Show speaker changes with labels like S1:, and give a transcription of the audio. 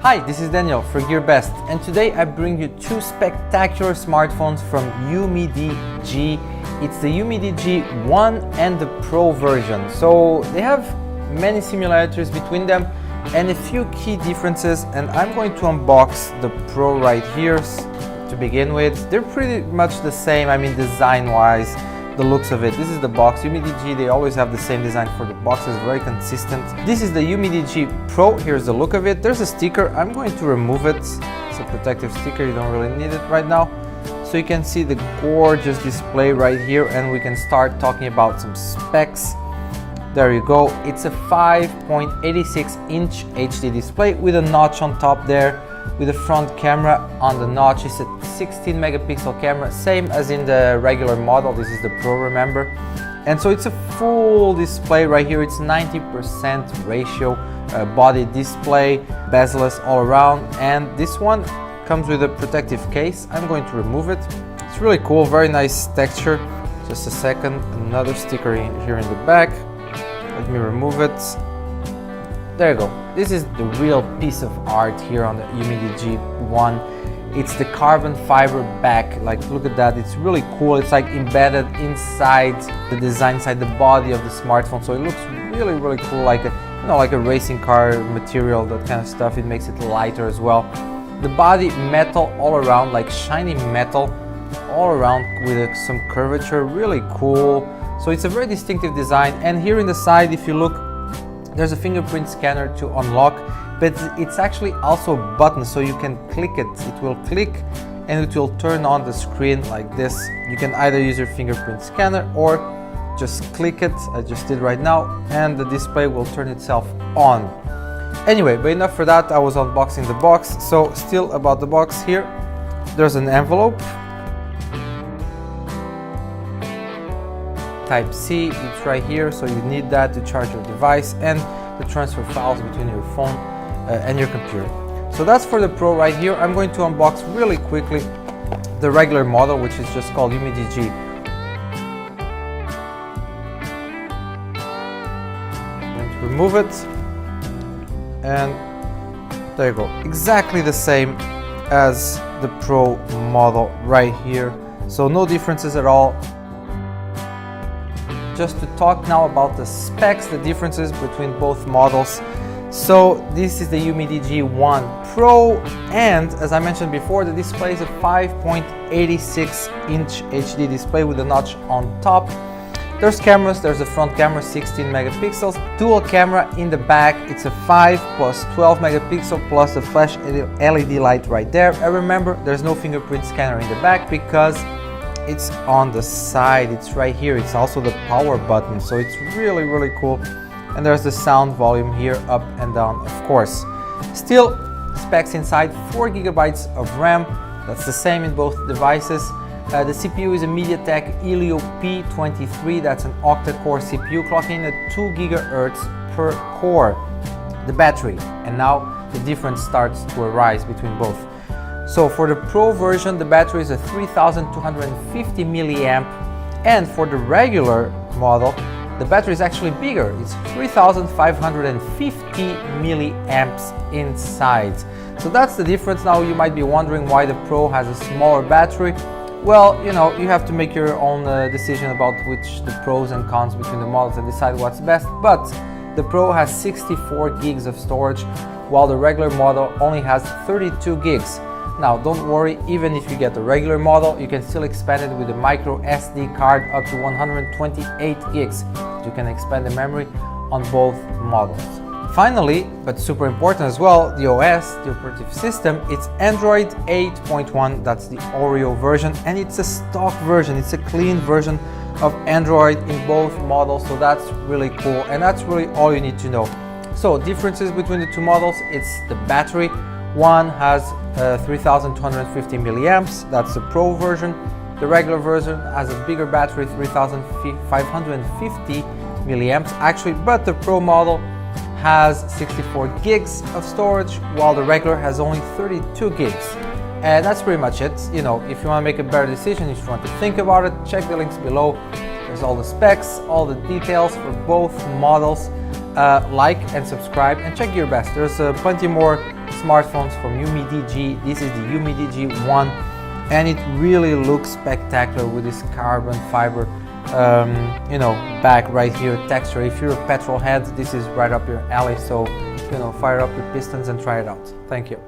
S1: Hi, this is Daniel for GearBest, and today I bring you two spectacular smartphones from UMIDIGE. It's the UMIDIGE 1 and the Pro version. So they have many similarities between them and a few key differences, and I'm going to unbox the Pro right here to begin with. They're pretty much the same, I mean design-wise, the looks of it. This is the box. UMIDIGE, they always have the same design for the boxes, very consistent. This is the UMIDIGE Pro. Here's the look of it. There's a sticker. I'm going to remove it. It's a protective sticker. You don't really need it right now. So you can see the gorgeous display right here, and we can start talking about some specs. There you go. It's a 5.86-inch HD display with a notch on top there, with a front camera on the notch. It's a 16 megapixel camera, same as in the regular model. This is the Pro, remember. And so it's a full display right here. It's 90% ratio body display, bezel-less all around, and this one comes with a protective case. I'm going to remove it. It's really cool, very nice texture. Just a second, another sticker here in the back. Let me remove it. There you go. This is the real piece of art here on the UMIDIGE 1. It's the carbon fiber back. Like, look at that. It's really cool. It's like embedded inside the design, inside the body of the smartphone. So it looks really, really cool, like a, like a racing car material, that kind of stuff. It makes it lighter as well. The body metal all around, like shiny metal all around with some curvature. Really cool. So it's a very distinctive design. And here in the side, if you look, there's a fingerprint scanner to unlock, but it's actually also a button, so you can click it. It will click and it will turn on the screen like this. You can either use your fingerprint scanner or just click it. I just did right now, and the display will turn itself on. Anyway, but enough for that. I was unboxing the box. So still about the box here, there's an envelope. Type-C, it's right here, so you need that to charge your device, and the transfer files between your phone and your computer. So that's for the Pro right here. I'm going to unbox really quickly the regular model, which is just called UMIDIGE. I'm going to remove it, and there you go. Exactly the same as the Pro model right here. So no differences at all. Just to talk now about the specs, the differences between both models. So this is the UMIDIGE 1 Pro, and as I mentioned before, the display is a 5.86-inch HD display with a notch on top. There's cameras. There's a front camera, 16 megapixels, dual camera in the back. It's a 5 plus 12 megapixel plus a flash LED light right there. And remember, there's no fingerprint scanner in the back because it's on the side. It's right here. It's also the power button, so it's really, really cool. And there's the sound volume here, up and down, of course. Still, specs inside: 4 gigabytes of RAM. That's the same in both devices. The CPU is a MediaTek Helio P23. That's an octa-core CPU, clocking at 2 gigahertz per core. The battery, and now the difference starts to arise between both. So for the Pro version, the battery is a 3250 milliamp, and for the regular model, the battery is actually bigger. It's 3550 milliamps inside. So that's the difference. Now you might be wondering why the Pro has a smaller battery. Well, you have to make your own decision about which the pros and cons between the models and decide what's best. But the Pro has 64 gigs of storage, while the regular model only has 32 gigs. Now, don't worry, even if you get the regular model, you can still expand it with a micro SD card up to 128 gigs. You can expand the memory on both models. Finally, but super important as well, the OS, the operative system, it's Android 8.1. That's the Oreo version, and it's a stock version. It's a clean version of Android in both models, so that's really cool, and that's really all you need to know. So, differences between the two models: it's the battery. One has 3250 milliamps, that's the Pro version. The regular version has a bigger battery, 3550 milliamps actually, but the Pro model has 64 gigs of storage, while the regular has only 32 gigs. And that's pretty much it. If you want to make a better decision, if you want to think about it, check the links below. There's all the specs, all the details for both models. Like and subscribe, and check GearBest. There's plenty more smartphones from UMIDIGE. This is the UMIDIGE 1, and it really looks spectacular with this carbon fiber you know, back right here texture. If you're a petrol head, this is right up your alley, so you know, fire up the pistons and try it out. Thank you.